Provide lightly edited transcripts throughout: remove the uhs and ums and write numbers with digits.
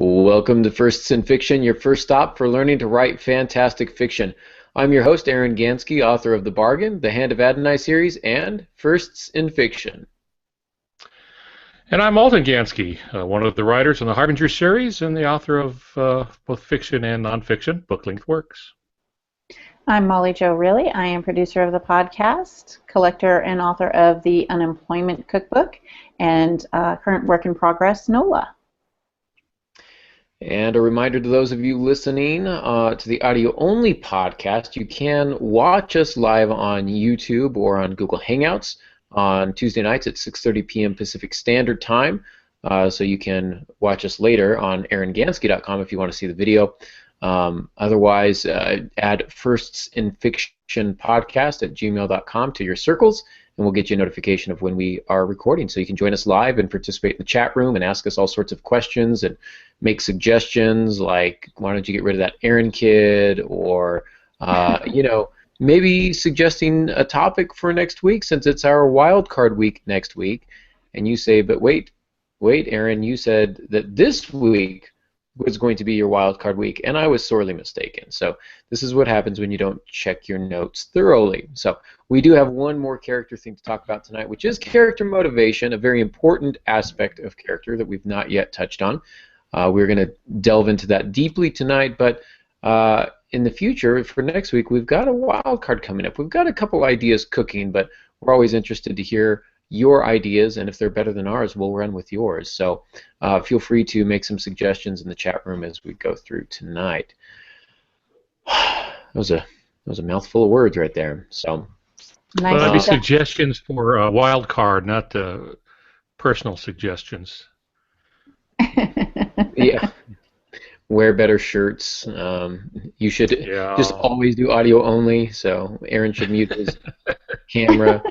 Welcome to Firsts in Fiction, your first stop for learning to write fantastic fiction. I'm your host, Aaron Gansky, author of The Bargain, the Hand of Adonai series, and Firsts in Fiction. And I'm Alton Gansky, one of the writers in the Harbinger series and the author of both fiction and nonfiction book-length works. I'm Molly Jo Riley. I am producer of the podcast, collector and author of the Unemployment Cookbook, and current work in progress, NOLA. And a reminder to those of you listening to the audio-only podcast, you can watch us live on YouTube or on Google Hangouts on Tuesday nights at 6:30 p.m. Pacific Standard Time. So you can watch us later on aarongansky.com if you want to see the video. Otherwise, add Firsts in Fiction podcast at gmail.com to your circles, and we'll get you a notification of when we are recording. So you can join us live and participate in the chat room and ask us all sorts of questions and make suggestions like, why don't you get rid of that Aaron kid, or maybe suggesting a topic for next week since it's our wild card week next week. And you say, but wait, Aaron, you said that this week was going to be your wild card week, and I was sorely mistaken. So this is what happens when you don't check your notes thoroughly. So we do have one more character thing to talk about tonight, which is character motivation, a very important aspect of character that we've not yet touched on. We're going to delve into that deeply tonight, but in the future, for next week, we've got a wild card coming up. We've got a couple ideas cooking, but we're always interested to hear your ideas, and if they're better than ours, we'll run with yours. So feel free to make some suggestions in the chat room as we go through tonight. That was a mouthful of words right there. So Nice. That'd be suggestions for a wild card, not personal suggestions. Yeah. Wear better shirts. You should just always do audio only. So Aaron should mute his camera.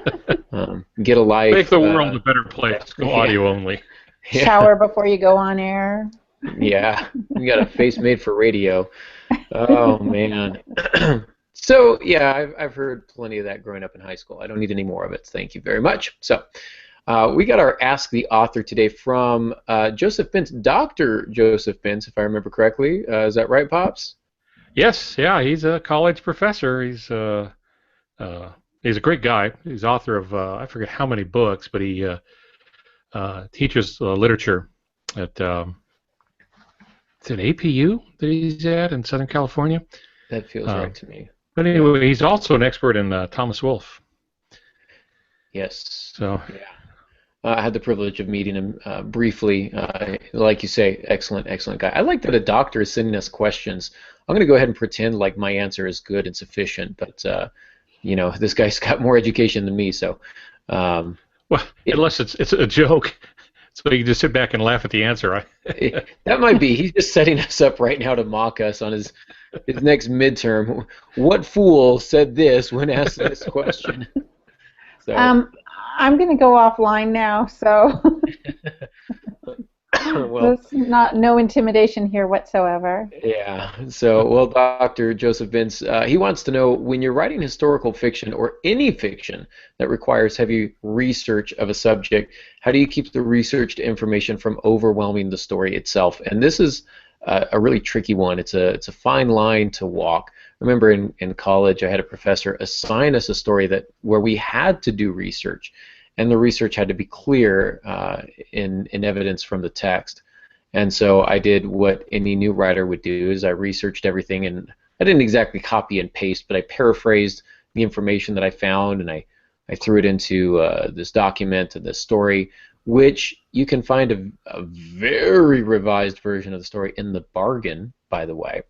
Get a life. Make the world a better place. Go audio only. Yeah. Shower before you go on air. Yeah, you got a face made for radio. Oh man. So yeah, I've heard plenty of that growing up in high school. I don't need any more of it. Thank you very much. So. We got our Ask the Author today from Joseph Bince, Dr. Joseph Bince, if I remember correctly. Is that right, Pops? Yes, yeah, he's a college professor. He's a great guy. He's author of I forget how many books, but he teaches literature at is it APU that he's at in Southern California? That feels right to me. But anyway, he's also an expert in Thomas Wolfe. Yes. So yeah. I had the privilege of meeting him briefly. Like you say, excellent guy. I like that a doctor is sending us questions. I'm going to go ahead and pretend like my answer is good and sufficient, but this guy's got more education than me, so. Well, unless it's a joke, so you can just sit back and laugh at the answer. That might be. He's just setting us up right now to mock us on his next midterm. What fool said this when asked this question? So. I'm going to go offline now, so well, there's no intimidation here whatsoever. Yeah. So, well, Dr. Joseph Bince, he wants to know, when you're writing historical fiction or any fiction that requires heavy research of a subject, how do you keep the researched information from overwhelming the story itself? And this is a really tricky one. It's a fine line to walk. Remember in college, I had a professor assign us a story where we had to do research, and the research had to be clear in evidence from the text. And so I did what any new writer would do, is I researched everything, and I didn't exactly copy and paste, but I paraphrased the information that I found, and I threw it into this document and this story, which you can find a very revised version of the story in The Bargain, by the way.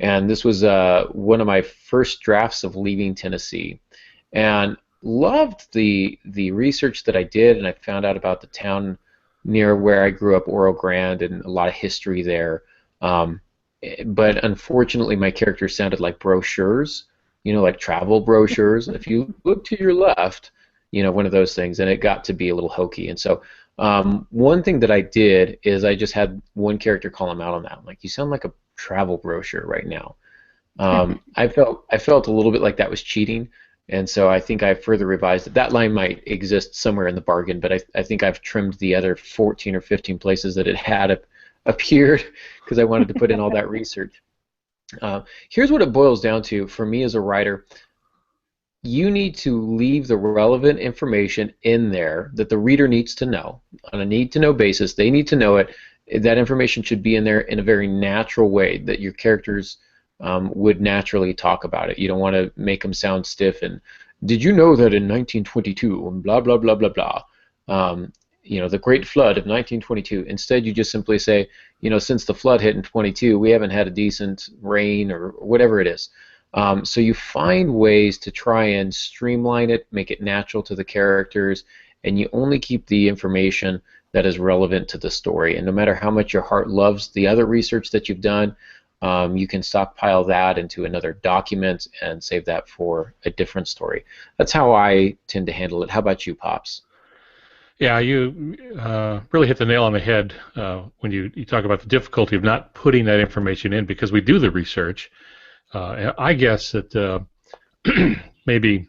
And this was one of my first drafts of Leaving Tennessee, and loved the research that I did, and I found out about the town near where I grew up, Oro Grande, and a lot of history there. But unfortunately, my characters sounded like brochures, like travel brochures. If you look to your left, one of those things, and it got to be a little hokey. And so one thing that I did is I just had one character call him out on that. I'm like, you sound like a travel brochure right now. I felt a little bit like that was cheating, and so I think I further revised it. That line might exist somewhere in The Bargain, but I think I've trimmed the other 14 or 15 places that it had appeared because I wanted to put in all that research. Here's what it boils down to for me as a writer. You need to leave the relevant information in there that the reader needs to know on a need-to-know basis. They need to know it. That information should be in there in a very natural way that your characters would naturally talk about it. You don't want to make them sound stiff and, did you know that in 1922 and blah blah blah blah blah, the Great Flood of 1922. Instead, you just simply say, since the flood hit in 22, we haven't had a decent rain or whatever it is. So you find ways to try and streamline it, make it natural to the characters, and you only keep the information that is relevant to the story. And no matter how much your heart loves the other research that you've done, you can stockpile that into another document and save that for a different story. That's how I tend to handle it. How about you, Pops? Yeah, you really hit the nail on the head when you talk about the difficulty of not putting that information in because we do the research. I guess that maybe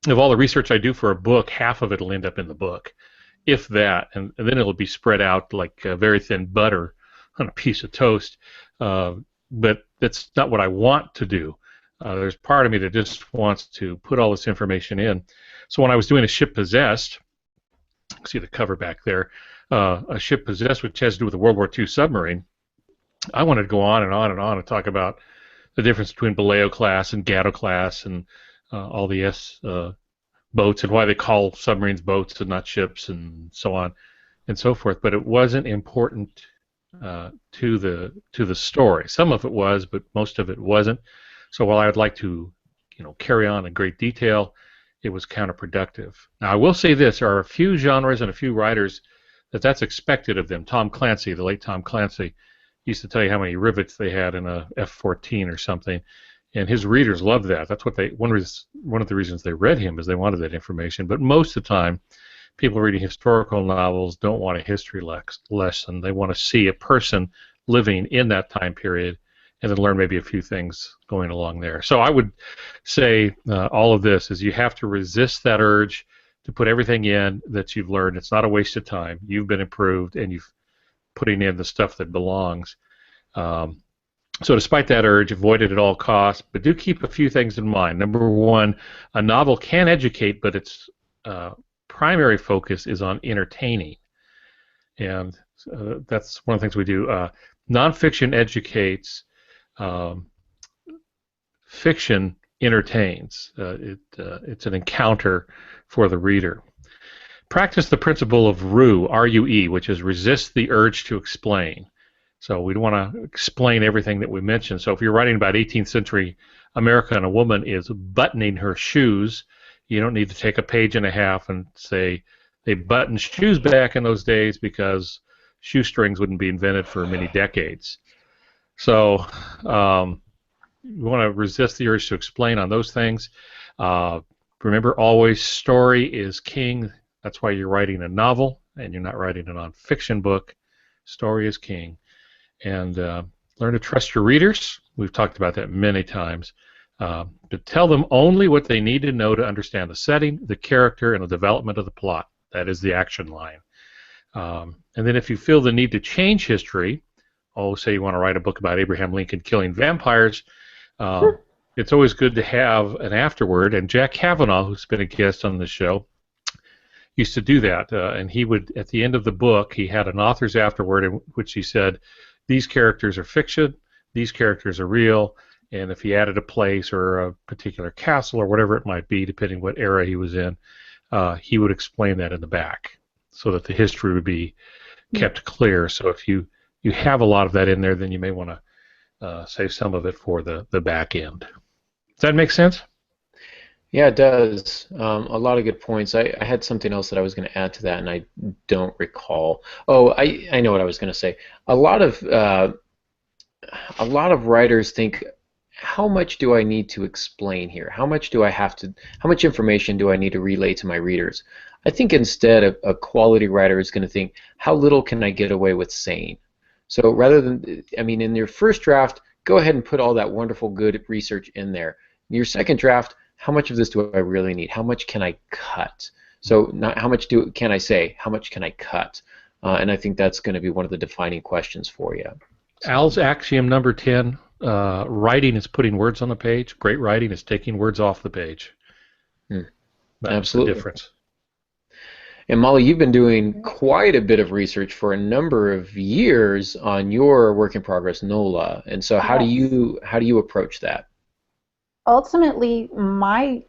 of all the research I do for a book, half of it will end up in the book, if that, and then it'll be spread out like very thin butter on a piece of toast. But that's not what I want to do. There's part of me that just wants to put all this information in. So when I was doing A Ship Possessed, see the cover back there, A Ship Possessed, which has to do with a World War II submarine, I wanted to go on and on and on and talk about the difference between Baleo class and Gatto class and all the S boats and why they call submarines boats and not ships and so on and so forth. But it wasn't important to the story. Some of it was, but most of it wasn't. So while I would like to, carry on in great detail, it was counterproductive. Now I will say this: there are a few genres and a few writers that's expected of them. Tom Clancy, the late Tom Clancy, used to tell you how many rivets they had in a F-14 or something, and his readers loved that. That's what one of the reasons they read him is they wanted that information. But most of the time, people reading historical novels don't want a history lesson. They want to see a person living in that time period and then learn maybe a few things going along there. So I would say all of this is you have to resist that urge to put everything in that you've learned. It's not a waste of time. You've been improved and you've putting in the stuff that belongs. So despite that urge, avoid it at all costs, but do keep a few things in mind. Number one, a novel can educate, but its primary focus is on entertaining. And that's one of the things we do. Nonfiction educates, fiction entertains. It's an encounter for the reader. Practice the principle of RUE, R-U-E, which is resist the urge to explain. So we don't want to explain everything that we mentioned. So if you're writing about 18th century America and a woman is buttoning her shoes, you don't need to take a page and a half and say they buttoned shoes back in those days because shoestrings wouldn't be invented for many decades. So you want to resist the urge to explain on those things. Remember, always story is king. That's why you're writing a novel and you're not writing a nonfiction book. Story is king. And learn to trust your readers. We've talked about that many times. But tell them only what they need to know to understand the setting, the character, and the development of the plot. That is the action line. And then if you feel the need to change history, say you want to write a book about Abraham Lincoln killing vampires, it's always good to have an afterword. And Jack Kavanaugh, who's been a guest on the show, used to do that. And he would, at the end of the book, he had an author's afterword in which he said, these characters are fiction, these characters are real, and if he added a place or a particular castle or whatever it might be, depending what era he was in, he would explain that in the back so that the history would be kept clear. So if you have a lot of that in there, then you may want to save some of it for the back end. Does that make sense? Yeah, it does. A lot of good points. I had something else that I was going to add to that, and I don't recall. Oh, I know what I was going to say. A lot of writers think, how much do I need to explain here? How much information do I need to relay to my readers? I think instead a quality writer is going to think, how little can I get away with saying? So rather than, in your first draft, go ahead and put all that wonderful, good research in there. In your second draft, how much of this do I really need? How much can I cut? So not how much can I say, how much can I cut? and I think that's going to be one of the defining questions for you. Al's axiom number 10, writing is putting words on the page. Great writing is taking words off the page. That's Absolutely. the difference. And Molly, you've been doing quite a bit of research for a number of years on your work in progress NOLA. And so how do you approach that? Ultimately, my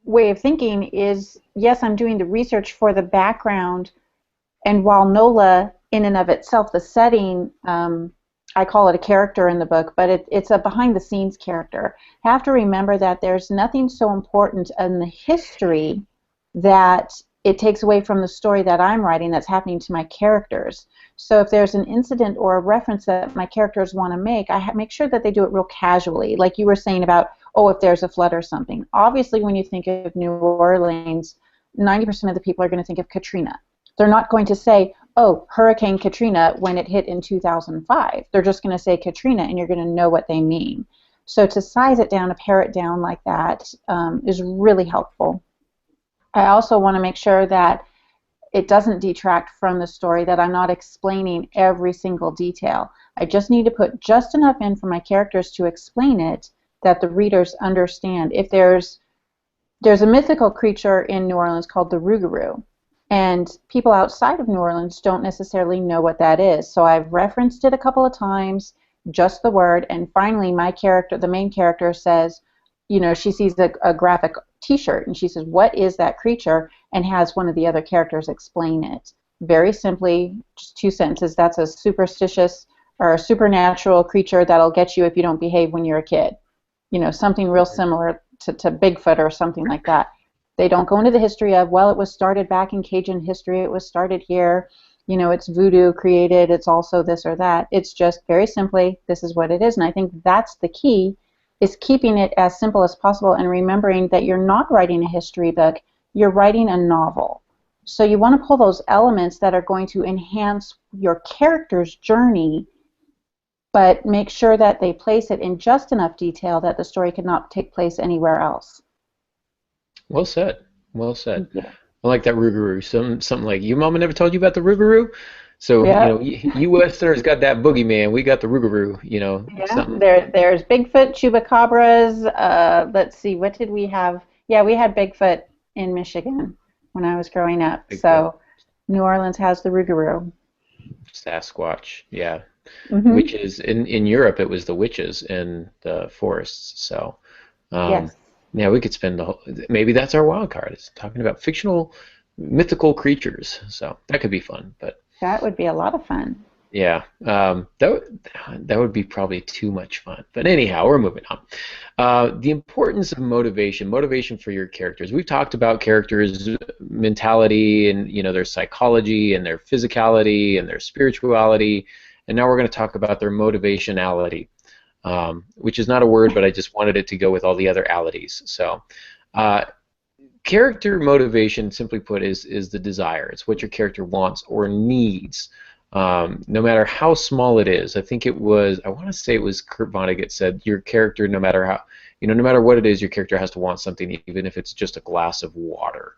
way of thinking is, yes, I'm doing the research for the background, and while NOLA in and of itself, the setting, I call it a character in the book, but it's a behind-the-scenes character. Have to remember that there's nothing so important in the history that it takes away from the story that I'm writing that's happening to my characters. So if there's an incident or a reference that my characters want to make, I make sure that they do it real casually. Like you were saying about, oh, if there's a flood or something. Obviously, when you think of New Orleans, 90% of the people are going to think of Katrina. They're not going to say, oh, Hurricane Katrina when it hit in 2005. They're just going to say Katrina, and you're going to know what they mean. So to size it down, to pare it down like that is really helpful. I also want to make sure that it doesn't detract from the story, that I'm not explaining every single detail. I just need to put just enough in for my characters to explain it that the readers understand. If there's a mythical creature in New Orleans called the Rougarou, and people outside of New Orleans don't necessarily know what that is. So I've referenced it a couple of times, just the word, and finally my character, the main character, says, you know, she sees a graphic T-shirt, and she says, what is that creature? And has one of the other characters explain it. Very simply, just 2 sentences, that's a superstitious or a supernatural creature that'll get you if you don't behave when you're a kid. You know, something real similar to Bigfoot or something like that. They don't go into the history of, well, it was started back in Cajun history, it was started here, you know, it's voodoo created, it's also this or that. It's just very simply, this is what it is. And I think that's the key, is keeping it as simple as possible and remembering that you're not writing a history book, you're writing a novel. So you want to pull those elements that are going to enhance your character's journey, but make sure that they place it in just enough detail that the story cannot take place anywhere else. Well said. Well said. Yeah. I like that Rougarou. Something like, your mama never told you about the Rougarou? So, Yeah. you know, you Westerners got that boogeyman. We got the Rougarou, you know. Yeah, Something. there's Bigfoot, chupacabras. Let's see, what did we have? Yeah, we had Bigfoot in Michigan when I was growing up. Bigfoot. So New Orleans has the Rougarou. Sasquatch, yeah. Mm-hmm. Witches. In Europe, it was the witches in the forests. So, Yes. yeah, we could spend maybe that's our wild card. It's talking about fictional, mythical creatures. So that could be fun. But That would be a lot of fun. yeah, that would be probably too much fun. But anyhow, we're moving on. The importance of motivation for your characters. We've talked about characters' mentality and, you know, their psychology and their physicality and their spirituality, and now we're going to talk about their motivationality. Which is not a word, but I just wanted it to go with all the other alities. So, character motivation, simply put, is the desire. It's what your character wants or needs, no matter how small it is. I want to say it was Kurt Vonnegut said, your character, no matter what it is, your character has to want something, even if it's just a glass of water.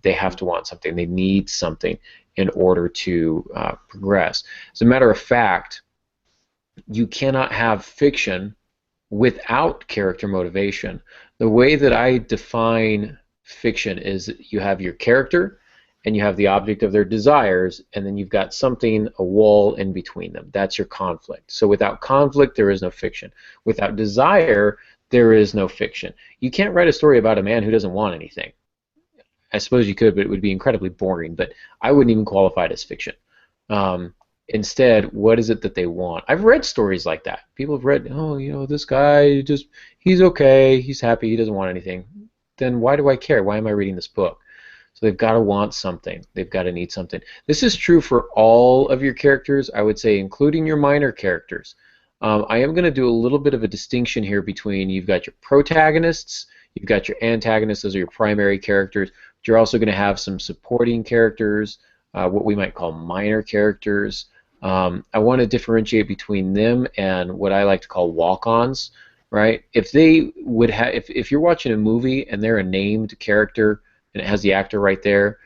They have to want something. They need something in order to progress. As a matter of fact, you cannot have fiction without character motivation. The way that I define fiction is that you have your character and you have the object of their desires, and then you've got something, a wall in between them. That's your conflict. So without conflict, there is no fiction. Without desire, there is no fiction. You can't write a story about a man who doesn't want anything. I suppose you could, but it would be incredibly boring. But I wouldn't even qualify it as fiction. Instead, what is it that they want? I've read stories like that. People have read, oh, you know, this guy, he's okay, he's happy, he doesn't want anything. Then why do I care? Why am I reading this book? So they've got to want something. They've got to need something. This is true for all of your characters, I would say, including your minor characters. I am going to do a little bit of a distinction here between, you've got your protagonists, you've got your antagonists, those are your primary characters, but you're also going to have some supporting characters, what we might call minor characters. I want to differentiate between them and what I like to call walk-ons, right? If you're watching a movie and they're a named character and it has the actor right there,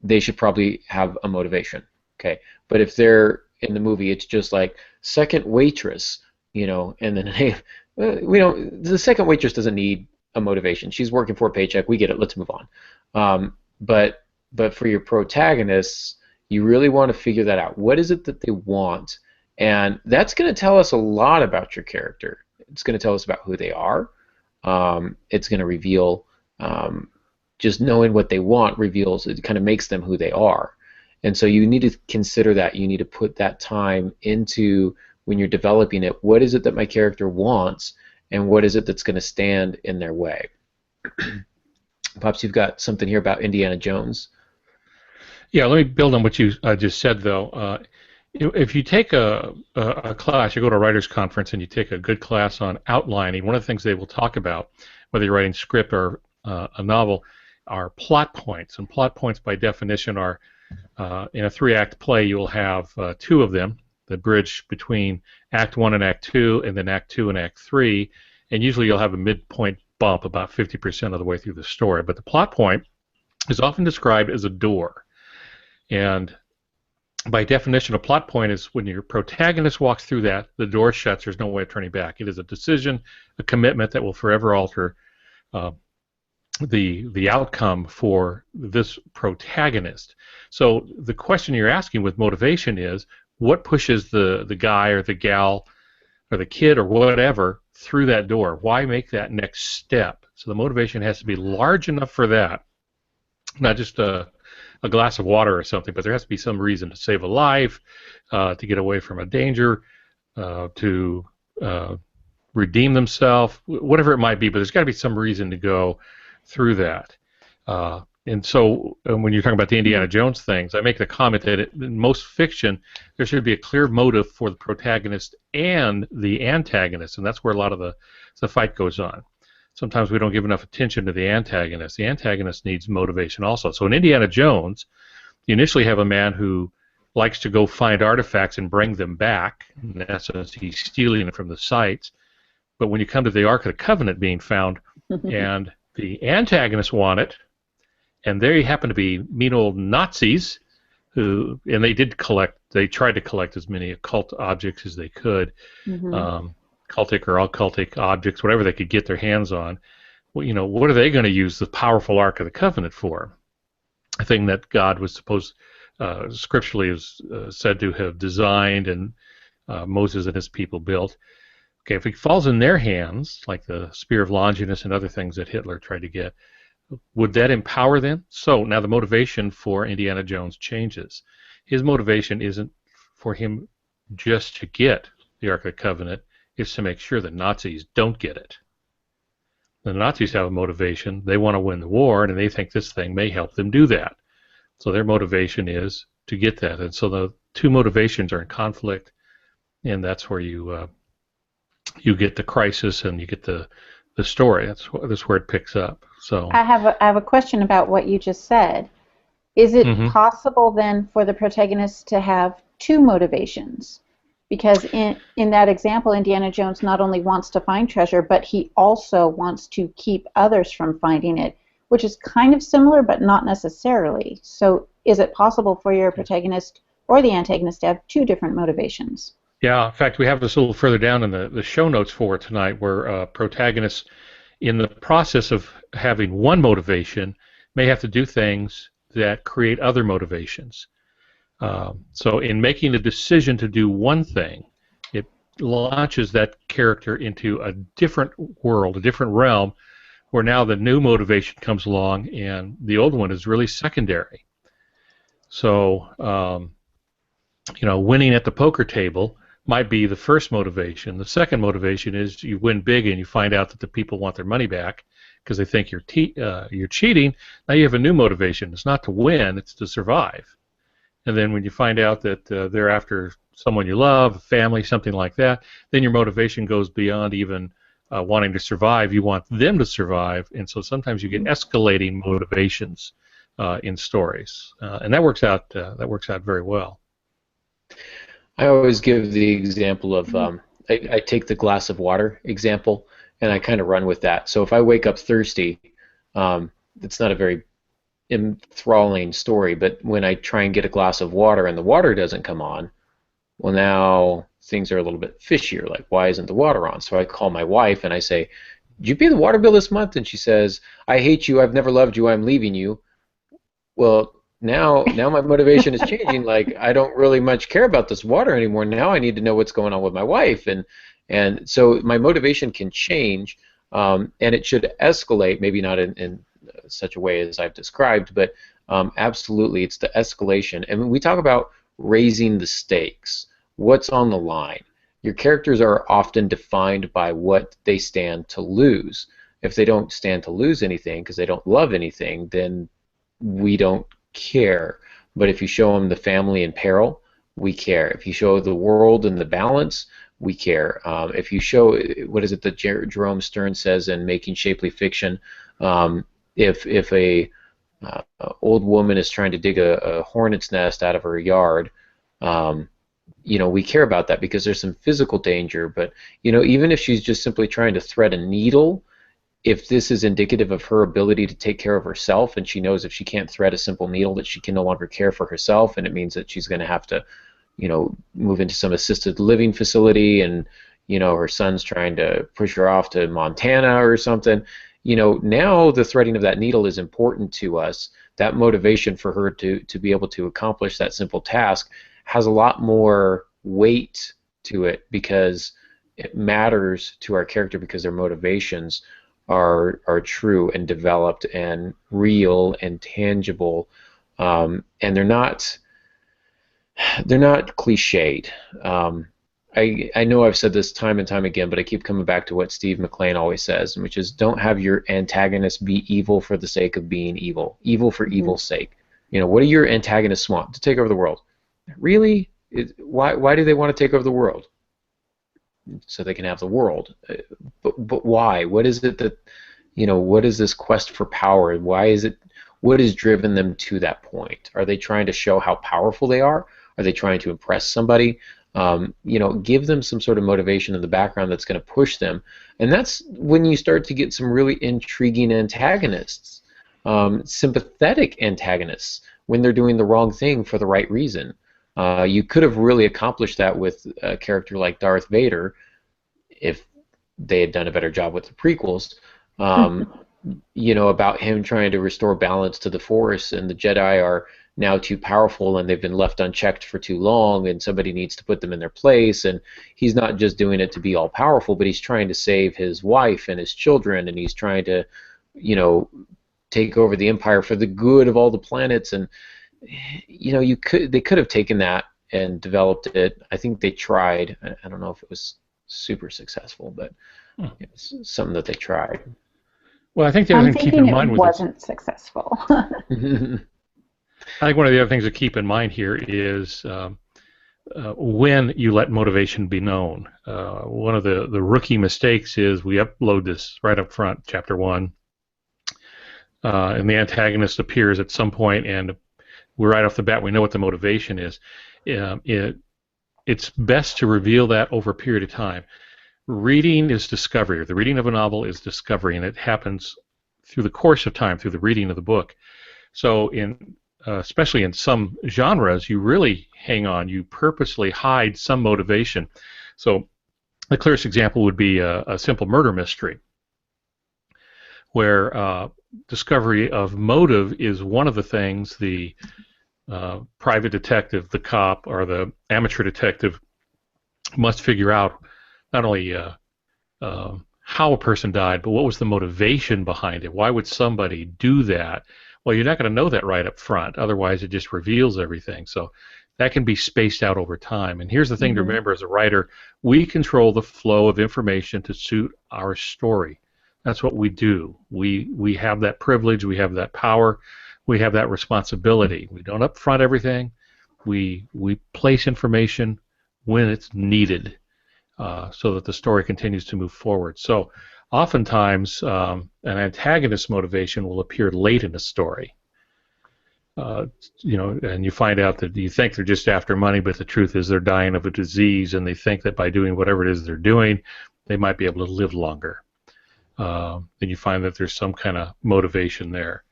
they should probably have a motivation. Okay, but if they're in the movie, it's just like second waitress, and then hey, the second waitress doesn't need a motivation. She's working for a paycheck. We get it. Let's move on. But for your protagonists, you really want to figure that out. What is it that they want? And that's going to tell us a lot about your character. It's going to tell us about who they are. It's going to reveal, just knowing what they want reveals, it kind of makes them who they are. And so you need to consider that. You need to put that time into, when you're developing it, what is it that my character wants, and what is it that's going to stand in their way? Pops, you've got something here about Indiana Jones. Yeah, let me build on what you just said, though. If you take a class, you go to a writer's conference and you take a good class on outlining, one of the things they will talk about, whether you're writing script or a novel, are plot points. And plot points, by definition, are in a 3-act play, you'll have 2 of them, the bridge between Act 1 and Act 2, and then Act 2 and Act 3, and usually you'll have a midpoint bump about 50% of the way through the story. But the plot point is often described as a door. And by definition, a plot point is when your protagonist walks through that, the door shuts, there's no way of turning back. It is a decision, a commitment that will forever alter the outcome for this protagonist. So the question you're asking with motivation is, what pushes the guy or the gal or the kid or whatever through that door? Why make that next step? So the motivation has to be large enough for that, not just a glass of water or something, but there has to be some reason to save a life, to get away from a danger, to redeem themselves, whatever it might be, but there's got to be some reason to go through that. And so when you're talking about the Indiana Jones things, I make the comment that in most fiction, there should be a clear motive for the protagonist and the antagonist, and that's where a lot of the fight goes on. Sometimes we don't give enough attention to the antagonist. The antagonist needs motivation also. So in Indiana Jones, you initially have a man who likes to go find artifacts and bring them back. In essence, he's stealing them from the sites. But when you come to the Ark of the Covenant being found, and the antagonists want it, and there you happen to be mean old Nazis who, and they tried to collect as many occult objects as they could, cultic or occultic objects, whatever they could get their hands on. Well, what are they going to use the powerful Ark of the Covenant for? A thing that God was scripturally is said to have designed, and Moses and his people built. Okay, if it falls in their hands, like the Spear of Longinus and other things that Hitler tried to get, would that empower them? So now the motivation for Indiana Jones changes. His motivation isn't for him just to get the Ark of the Covenant, it's to make sure that Nazis don't get it. The Nazis have a motivation. They want to win the war, and they think this thing may help them do that. So their motivation is to get that. And so the two motivations are in conflict, and that's where you get the crisis and you get the story. That's where it picks up. So I have a question about what you just said. Is it possible then for the protagonist to have 2 motivations? Because in that example, Indiana Jones not only wants to find treasure, but he also wants to keep others from finding it, which is kind of similar, but not necessarily. So is it possible for your protagonist or the antagonist to have 2 different motivations? Yeah, in fact, we have this a little further down in the show notes for tonight, where protagonists, in the process of having one motivation, may have to do things that create other motivations. So in making a decision to do one thing, it launches that character into a different world, a different realm, where now the new motivation comes along and the old one is really secondary. So, winning at the poker table might be the first motivation. The second motivation is you win big and you find out that the people want their money back because they think you're cheating. Now you have a new motivation. It's not to win, it's to survive. And then when you find out that they're after someone you love, a family, something like that, then your motivation goes beyond even wanting to survive. You want them to survive, and so sometimes you get escalating motivations in stories, and that works out very well. I always give the example of I take the glass of water example, and I kind of run with that. So if I wake up thirsty, it's not a very enthralling story. But when I try and get a glass of water and the water doesn't come on, well, now things are a little bit fishier. Like, why isn't the water on? So I call my wife and I say, "Did you pay the water bill this month?" And she says, "I hate you. I've never loved you. I'm leaving you." Well, now my motivation is changing. Like, I don't really much care about this water anymore. Now I need to know what's going on with my wife, and so my motivation can change, and it should escalate. Maybe not in such a way as I've described, but absolutely, it's the escalation. And when we talk about raising the stakes, what's on the line? Your characters are often defined by what they stand to lose. If they don't stand to lose anything because they don't love anything, then we don't care. But if you show them the family in peril, we care. If you show the world in the balance, we care. If you show, what is it that Jerome Stern says in Making Shapely Fiction, if a old woman is trying to dig a hornet's nest out of her yard, we care about that because there's some physical danger. But even if she's just simply trying to thread a needle, if this is indicative of her ability to take care of herself, and she knows if she can't thread a simple needle that she can no longer care for herself, and it means that she's going to have to, move into some assisted living facility, and her son's trying to push her off to Montana or something. Now the threading of that needle is important to us. That motivation for her to be able to accomplish that simple task has a lot more weight to it because it matters to our character because their motivations are true and developed and real and tangible, and they're not cliched. I know I've said this time and time again, but I keep coming back to what Steve McLean always says, which is don't have your antagonist be evil for the sake of being evil, evil for evil's sake. What do your antagonists want? To take over the world. Really? Why do they want to take over the world? So they can have the world. But why? What is it that, what is this quest for power? Why is it, what has driven them to that point? Are they trying to show how powerful they are? Are they trying to impress somebody? Give them some sort of motivation in the background that's going to push them. And that's when you start to get some really intriguing antagonists, sympathetic antagonists, when they're doing the wrong thing for the right reason. You could have really accomplished that with a character like Darth Vader if they had done a better job with the prequels. About him trying to restore balance to the Force, and the Jedi are now too powerful and they've been left unchecked for too long, and somebody needs to put them in their place. And he's not just doing it to be all powerful, but he's trying to save his wife and his children, and he's trying to, take over the Empire for the good of all the planets. And they could have taken that and developed it. I think they tried. I don't know if it was super successful, but it's something that they tried. Well, I think the other thing to keep in mind it wasn't successful. I think one of the other things to keep in mind here is when you let motivation be known. One of the rookie mistakes is we upload this right up front, chapter 1, and the antagonist appears at some point, and we're right off the bat, we know what the motivation is. It's best to reveal that over a period of time. Reading is discovery. The reading of a novel is discovery, and it happens through the course of time, through the reading of the book. So especially in some genres, you really hang on. You purposely hide some motivation. So the clearest example would be a simple murder mystery, where discovery of motive is one of the things the private detective, the cop, or the amateur detective must figure out, not only how a person died, but what was the motivation behind it. Why would somebody do that? Well, you're not going to know that right up front. Otherwise, it just reveals everything. So that can be spaced out over time. And here's the thing to remember as a writer. We control the flow of information to suit our story. That's what we do. We have that privilege. We have that power. We have that responsibility. We don't upfront everything. We place information when it's needed so that the story continues to move forward. So oftentimes, an antagonist motivation will appear late in a story. And you find out that you think they're just after money, but the truth is they're dying of a disease, and they think that by doing whatever it is they're doing, they might be able to live longer. And you find that there's some kind of motivation there.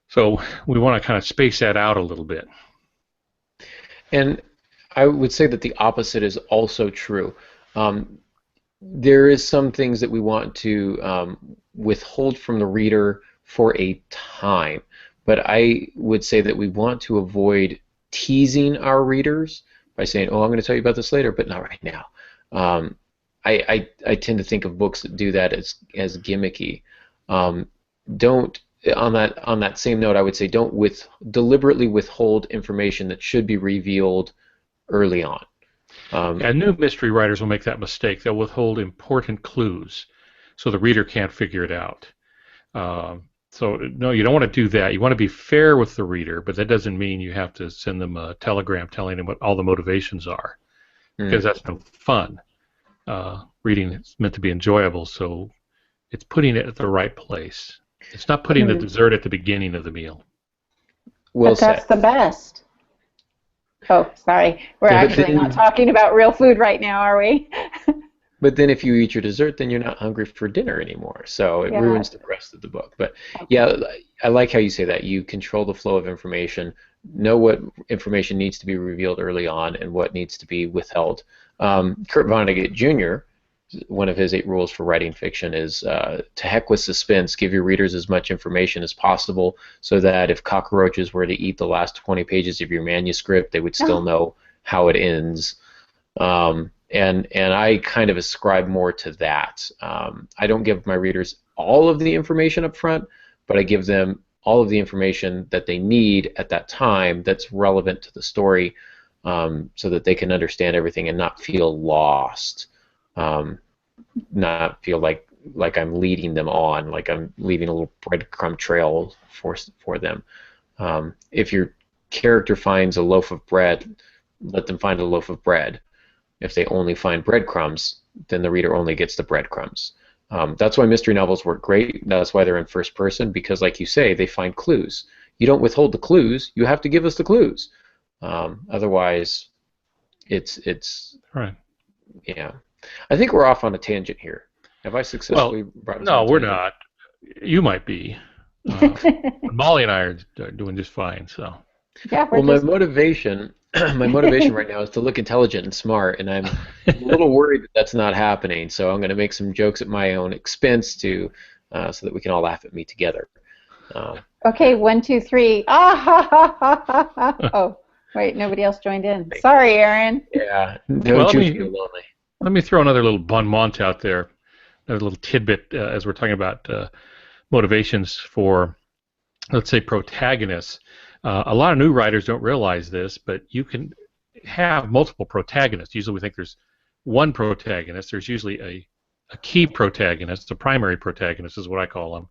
So we want to kind of space that out a little bit. And I would say that the opposite is also true. Um, there is some things that we want to withhold from the reader for a time, but I would say that we want to avoid teasing our readers by saying, "Oh, I'm going to tell you about this later, but not right now." Um, I tend to think of books that do that as gimmicky. Um, don't on that same note, I would say don't deliberately withhold information that should be revealed early on. And new mystery writers will make that mistake. They'll withhold important clues so the reader can't figure it out. So no, you don't want to do that. You want to be fair with the reader, but that doesn't mean you have to send them a telegram telling them what all the motivations are, because that's no fun. Reading is meant to be enjoyable, so it's putting it at the right place. It's not putting the dessert at the beginning of the meal. Well But that's said. the best. Oh, sorry. We're Yeah, but actually then, not talking about real food right now, are we? but then if you eat your dessert, then you're not hungry for dinner anymore. So it Yeah. ruins the rest of the book. But Okay. yeah, I like how you say that. You control the flow of information, know what information needs to be revealed early on and what needs to be withheld. Kurt Vonnegut Jr., one of his 8 rules for writing fiction is to heck with suspense. Give your readers as much information as possible so that if cockroaches were to eat the last 20 pages of your manuscript, they would still know how it ends. And I kind of ascribe more to that. I don't give my readers all of the information up front, but I give them all of the information that they need at that time that's relevant to the story, so that they can understand everything and not feel lost, not feel like I'm leading them on, like I'm leaving a little breadcrumb trail for them. If your character finds a loaf of bread, let them find a loaf of bread. If they only find breadcrumbs, then the reader only gets the breadcrumbs. That's why mystery novels work great. That's why they're in first person, because, like you say, they find clues. You don't withhold the clues. You have to give us the clues. Otherwise, it's Right. yeah. I think we're off on a tangent here. Have I Well, successfully brought us on no, a we're tangent? not. You might be. But Molly and I are doing just fine. So Yeah, we're Well, my just motivation, my motivation right now is to look intelligent and smart, and I'm a little worried that that's not happening. So I'm going to make some jokes at my own expense so that we can all laugh at me together. okay. 1, 2, 3. Ah ha ha ha ha ha. Oh, wait, nobody else joined in. Sorry, Aaron. Yeah, well, don't you feel lonely? let me throw another little bon mot out there, another little tidbit as we're talking about motivations for, let's say, protagonists. A lot of new writers don't realize this, but you can have multiple protagonists. Usually we think there's one protagonist. There's usually a key protagonist, a primary protagonist is what I call them.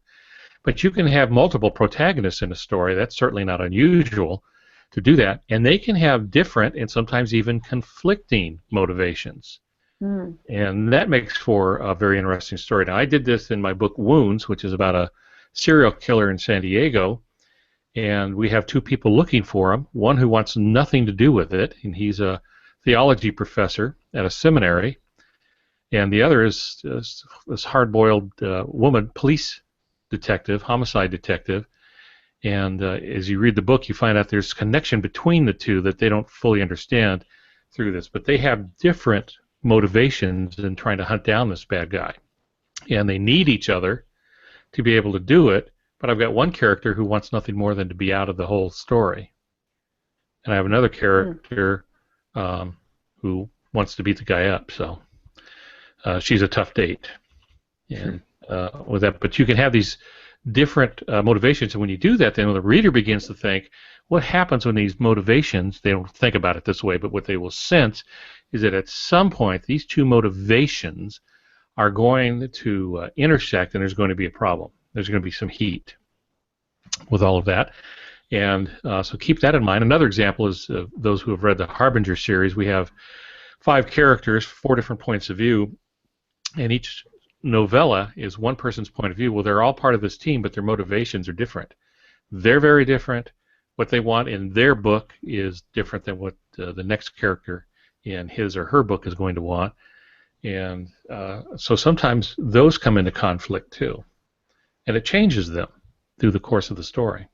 But you can have multiple protagonists in a story. That's certainly not unusual to do that. And they can have different and sometimes even conflicting motivations. Hmm. And that makes for a very interesting story. Now, I did this in my book Wounds, which is about a serial killer in San Diego. And we have 2 people looking for him, one who wants nothing to do with it, and he's a theology professor at a seminary, and the other is this hard-boiled woman, police detective, homicide detective, and as you read the book, you find out there's connection between the 2 that they don't fully understand through this, but they have different motivations in trying to hunt down this bad guy, and they need each other to be able to do it. But I've got one character who wants nothing more than to be out of the whole story. And I have another character who wants to beat the guy up. So she's a tough date. And with that, but you can have these different motivations. And when you do that, then the reader begins to think, what happens when these motivations, they don't think about it this way, but what they will sense is that at some point, these 2 motivations are going to intersect and there's going to be a problem. There's going to be some heat with all of that. And so keep that in mind. Another example is those who have read the Harbinger series. We have 5 characters, 4 different points of view, and each novella is one person's point of view. Well, they're all part of this team, but their motivations are different. They're very different. What they want in their book is different than what the next character in his or her book is going to want. And so sometimes those come into conflict too. And it changes them through the course of the story.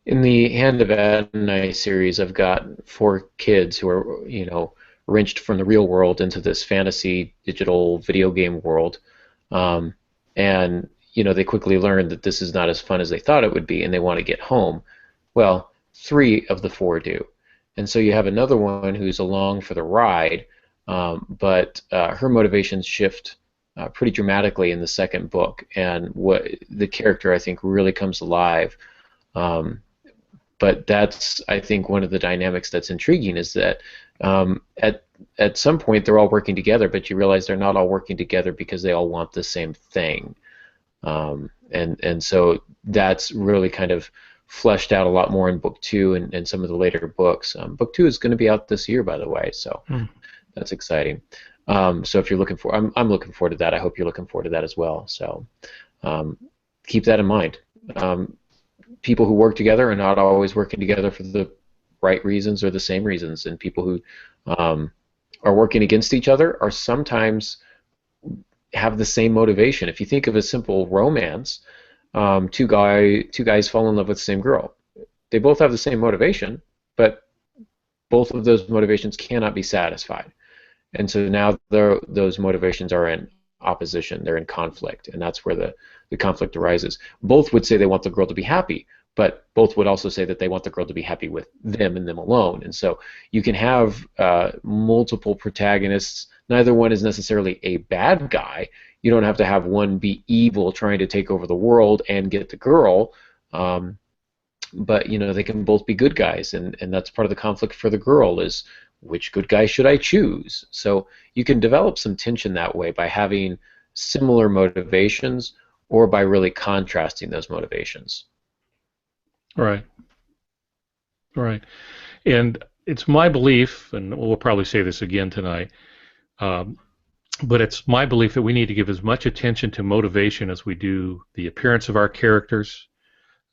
In the Hand of Adonai series, I've got four kids who are, wrenched from the real world into this fantasy digital video game world, um, and they quickly learn that this is not as fun as they thought it would be, and they want to get home. Well, three of the four do, and so you have another one who's along for the ride, but her motivations shift pretty dramatically in the second book, and what the character I think really comes alive. Um, but that's, I think, one of the dynamics that's intriguing is that at some point they're all working together, but you realize they're not all working together because they all want the same thing. And so that's really kind of fleshed out a lot more in book two and some of the later books. Book two is going to be out this year, by the way, so that's exciting. So if you're looking for, I'm looking forward to that. I hope you're looking forward to that as well. So keep that in mind. People who work together are not always working together for the right reasons or the same reasons, and people who are working against each other are sometimes have the same motivation. If you think of a simple romance, two guys fall in love with the same girl. They both have the same motivation, but both of those motivations cannot be satisfied. And so now those motivations are in opposition, they're in conflict, and that's where the conflict arises. Both would say they want the girl to be happy, but both would also say that they want the girl to be happy with them and them alone. And so you can have multiple protagonists. Neither one is necessarily a bad guy. You don't have to have one be evil trying to take over the world and get the girl, but they can both be good guys, and that's part of the conflict for the girl is, which good guy should I choose? So you can develop some tension that way by having similar motivations or by really contrasting those motivations. Right. Right. And it's my belief, and we'll probably say this again tonight, but it's my belief that we need to give as much attention to motivation as we do the appearance of our characters,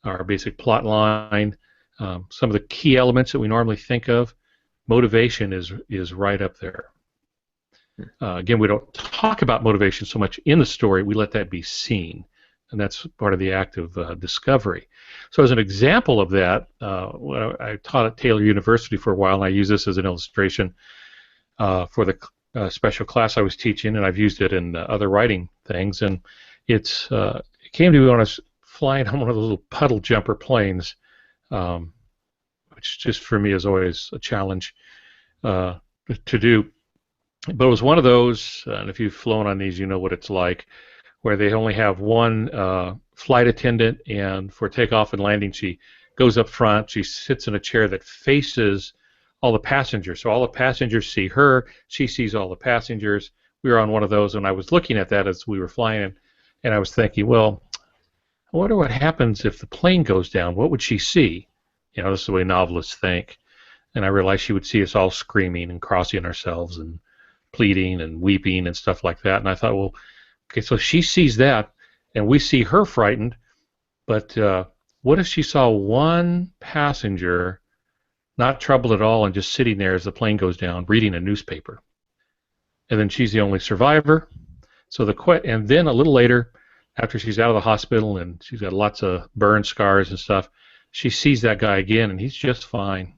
our basic plot line, some of the key elements that we normally think of. Motivation is right up there. Again, we don't talk about motivation so much in the story. We let that be seen, and that's part of the act of discovery. So as an example of that, I taught at Taylor University for a while, and I use this as an illustration for the special class I was teaching, and I've used it in other writing things. And it came to me when I was flying on one of those little puddle jumper planes, which just for me is always a challenge to do. But it was one of those, and if you've flown on these, you know what it's like, where they only have one flight attendant, and for takeoff and landing, she goes up front. She sits in a chair that faces all the passengers. So all the passengers see her. She sees all the passengers. We were on one of those, and I was looking at that as we were flying, and I was thinking, well, I wonder what happens if the plane goes down. What would she see? This is the way novelists think. And I realized she would see us all screaming and crossing ourselves and pleading and weeping and stuff like that. And I thought, well, okay, so she sees that, and we see her frightened, but what if she saw one passenger not troubled at all and just sitting there as the plane goes down, reading a newspaper? And then she's the only survivor. And then a little later, after she's out of the hospital and she's got lots of burn scars and stuff, she sees that guy again, and he's just fine.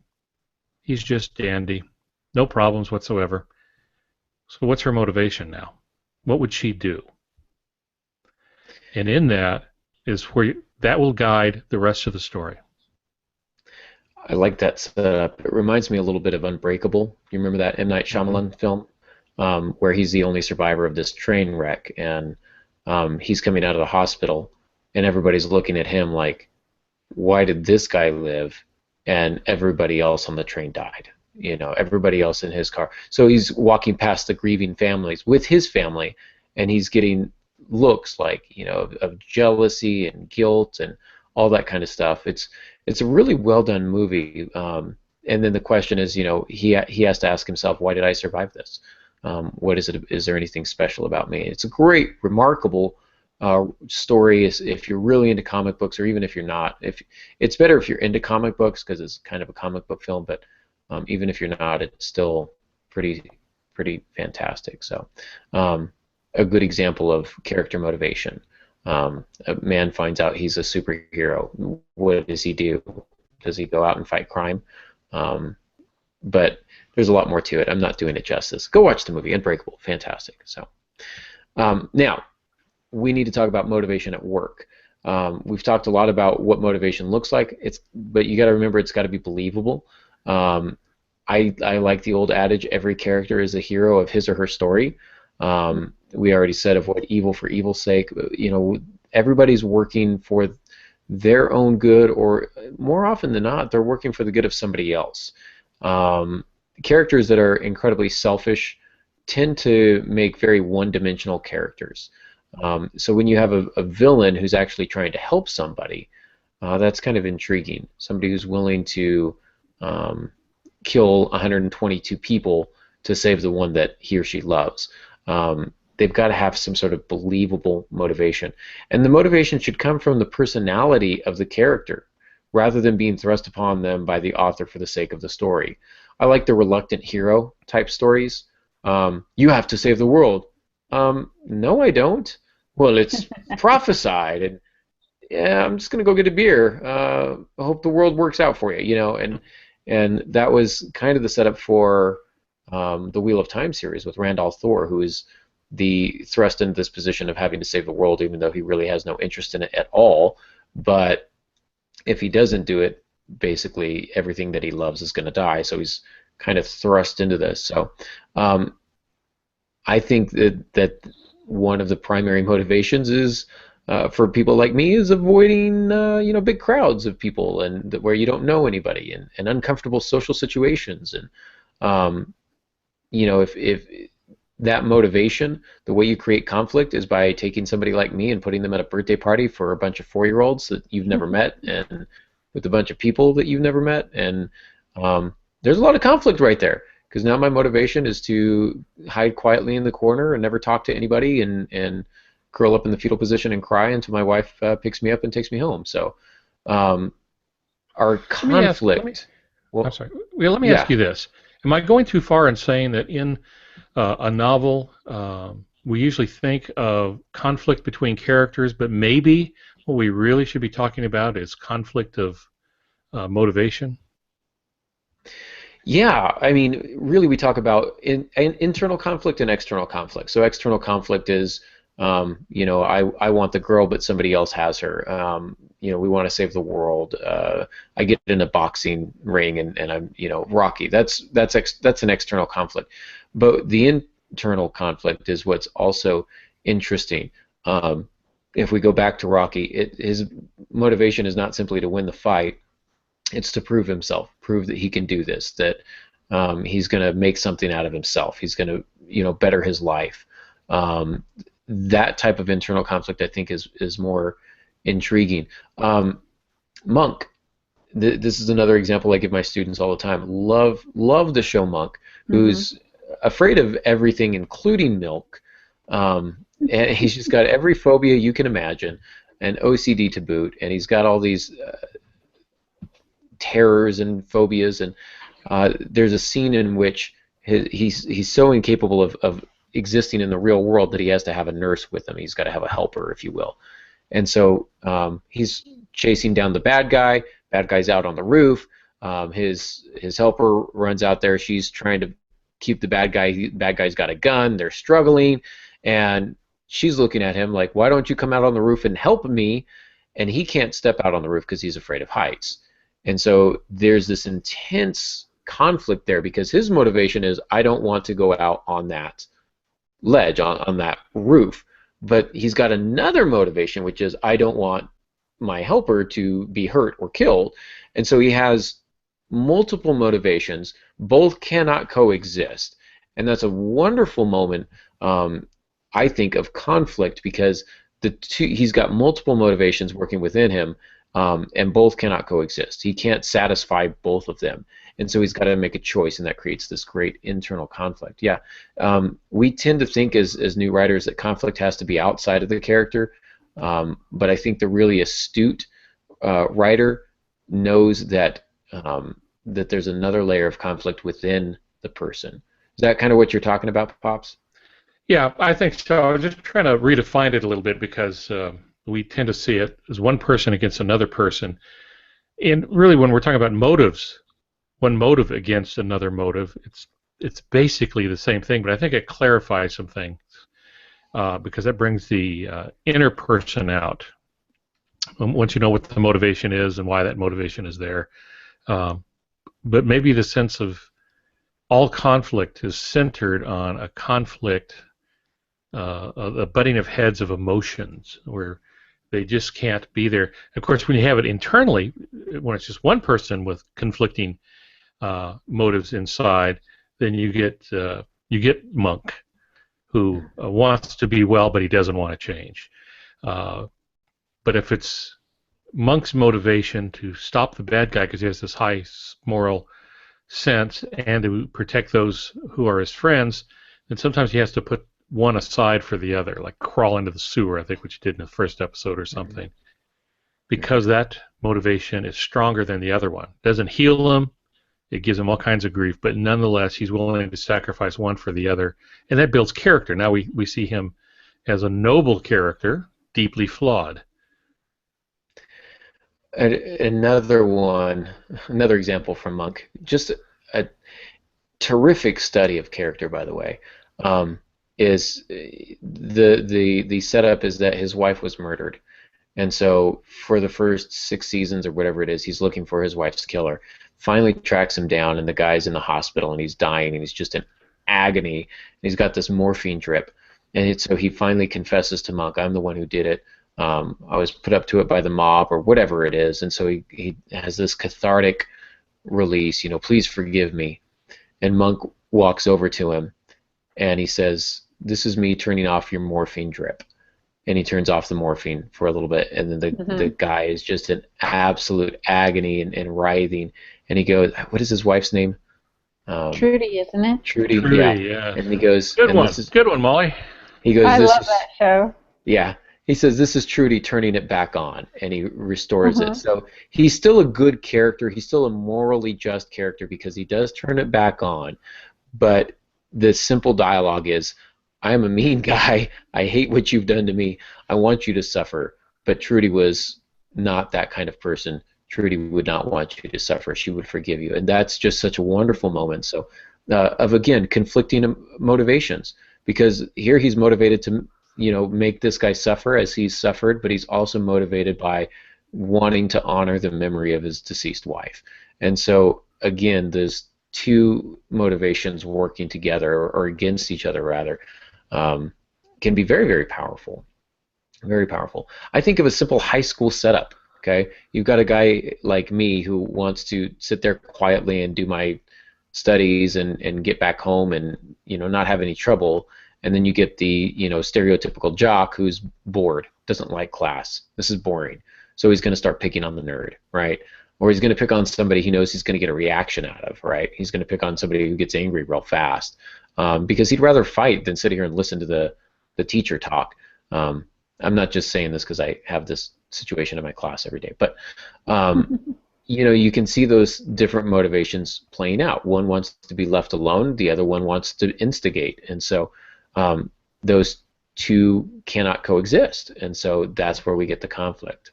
He's just dandy. No problems whatsoever. So what's her motivation now? What would she do? And in that is where that will guide the rest of the story. I like that setup. It reminds me a little bit of Unbreakable. You remember that M. Night Shyamalan film where he's the only survivor of this train wreck, and he's coming out of the hospital, and everybody's looking at him like, why did this guy live and everybody else on the train died? Everybody else in his car. So he's walking past the grieving families with his family, and he's getting looks like, of jealousy and guilt and all that kind of stuff. It's a really well done movie. And then the question is, he has to ask himself, why did I survive this? What is it? Is there anything special about me? It's a great, remarkable story if you're really into comic books, or even if you're not. It's better if you're into comic books because it's kind of a comic book film, but even if you're not, it's still pretty fantastic. So a good example of character motivation. A man finds out he's a superhero. What does he do? does he go out and fight crime? But there's a lot more to it. I'm not doing it justice. Go watch the movie, Unbreakable, fantastic. So now we need to talk about motivation at work. We've talked a lot about what motivation looks like. But you got to remember it's got to be believable. I like the old adage, every character is a hero of his or her story. We already said avoid evil for evil's sake. You know, everybody's working for their own good, or more often than not, they're working for the good of somebody else. Characters that are incredibly selfish tend to make very one-dimensional characters. So when you have a villain who's actually trying to help somebody, that's kind of intriguing. Somebody who's willing to kill 122 people to save the one that he or she loves. They've got to have some sort of believable motivation. And the motivation should come from the personality of the character rather than being thrust upon them by the author for the sake of the story. I like the reluctant hero type stories. You have to save the world. No, I don't. Well, it's prophesied, and yeah, I'm just gonna go get a beer. I hope the world works out for you, you know. And that was kind of the setup for the Wheel of Time series with Randall Thor, who is thrust into this position of having to save the world, even though he really has no interest in it at all. But if he doesn't do it, basically everything that he loves is going to die. So he's kind of thrust into this. So I think that one of the primary motivations is for people like me is avoiding big crowds of people and where you don't know anybody and uncomfortable social situations. And if that motivation, the way you create conflict is by taking somebody like me and putting them at a birthday party for a bunch of 4-year-olds that you've never met, and with a bunch of people that you've never met, and there's a lot of conflict right there, because now my motivation is to hide quietly in the corner and never talk to anybody and curl up in the fetal position and cry until my wife picks me up and takes me home. So our conflict... I'm sorry. Well, let me ask you this. Am I going too far in saying that in a novel we usually think of conflict between characters, but maybe what we really should be talking about is conflict of motivation? Yeah, I mean, really we talk about internal conflict and external conflict. So external conflict is, I want the girl, but somebody else has her. We want to save the world. I get in a boxing ring and I'm, Rocky. That's an external conflict. But the internal conflict is what's also interesting. If we go back to Rocky, his motivation is not simply to win the fight. It's to prove himself, prove that he can do this, that he's going to make something out of himself. He's going to, better his life. That type of internal conflict, I think, is more intriguing. Monk. This is another example I give my students all the time. Love the show Monk, who's afraid of everything, including milk. And he's just got every phobia you can imagine, and OCD to boot, and he's got all these terrors and phobias. And there's a scene in which he's so incapable of existing in the real world that he has to have a nurse with him. He's got to have a helper, if you will. And so he's chasing down the bad guy. Bad guy's out on the roof. His helper runs out there. She's trying to keep the bad guy. Bad guy's got a gun. They're struggling, and she's looking at him like, "Why don't you come out on the roof and help me?" And he can't step out on the roof because he's afraid of heights. And so there's this intense conflict there because his motivation is, I don't want to go out on that ledge, on that roof. But he's got another motivation, which is, I don't want my helper to be hurt or killed. And so he has multiple motivations. Both cannot coexist. And that's a wonderful moment, I think, of conflict, because he's got multiple motivations working within him, and both cannot coexist. He can't satisfy both of them. And so he's got to make a choice, and that creates this great internal conflict. Yeah, we tend to think as new writers that conflict has to be outside of the character, but I think the really astute writer knows that that there's another layer of conflict within the person. Is that kind of what you're talking about, Pops? Yeah, I think so. I was just trying to redefine it a little bit because we tend to see it as one person against another person. And really, when we're talking about motives, one motive against another motive, it's basically the same thing, but I think it clarifies some things because that brings the inner person out. Once you know what the motivation is and why that motivation is there, but maybe the sense of all conflict is centered on a conflict, a butting of heads of emotions, where they just can't be there. Of course, when you have it internally, when it's just one person with conflicting motives inside, then you get Monk, who wants to be well, but he doesn't want to change. But if it's Monk's motivation to stop the bad guy because he has this high moral sense and to protect those who are his friends, then sometimes he has to put one aside for the other, like crawl into the sewer, I think, which he did in the first episode or something, because that motivation is stronger than the other one. It doesn't heal him, it gives him all kinds of grief, but nonetheless, he's willing to sacrifice one for the other, and that builds character. Now we see him as a noble character, deeply flawed. Another example from Monk, just a terrific study of character, by the way, is the setup is that his wife was murdered, and so for the first 6 seasons or whatever it is, he's looking for his wife's killer. Finally tracks him down, and the guy's in the hospital, and he's dying, and he's just in agony. And he's got this morphine drip, and so he finally confesses to Monk, "I'm the one who did it. I was put up to it by the mob," or whatever it is, and so he has this cathartic release, please forgive me. And Monk walks over to him, and he says, "This is me turning off your morphine drip." And he turns off the morphine for a little bit, and then the guy is just in absolute agony and writhing. And he goes, what is his wife's name? Trudy, isn't it? Trudy, yeah. And he goes, good one, good one, Molly. He goes, I love that show. Yeah. He says, "This is Trudy turning it back on," and he restores it. So he's still a good character. He's still a morally just character because he does turn it back on. But the simple dialogue is, "I'm a mean guy. I hate what you've done to me. I want you to suffer." But Trudy was not that kind of person. Trudy would not want you to suffer. She would forgive you. And that's just such a wonderful moment. So of, again, conflicting motivations. Because here he's motivated to make this guy suffer as he's suffered, but he's also motivated by wanting to honor the memory of his deceased wife. And so, again, there's two motivations working together, or against each other, rather, can be very, very powerful. Very powerful. I think of a simple high school setup. Okay, you've got a guy like me who wants to sit there quietly and do my studies and get back home and not have any trouble. And then you get the stereotypical jock who's bored, doesn't like class. This is boring. So he's going to start picking on the nerd, right? Or he's going to pick on somebody he knows he's going to get a reaction out of, right? He's going to pick on somebody who gets angry real fast because he'd rather fight than sit here and listen to the teacher talk. I'm not just saying this because I have this situation in my class every day, but you can see those different motivations playing out. One wants to be left alone, the other one wants to instigate, and so those two cannot coexist, and so that's where we get the conflict.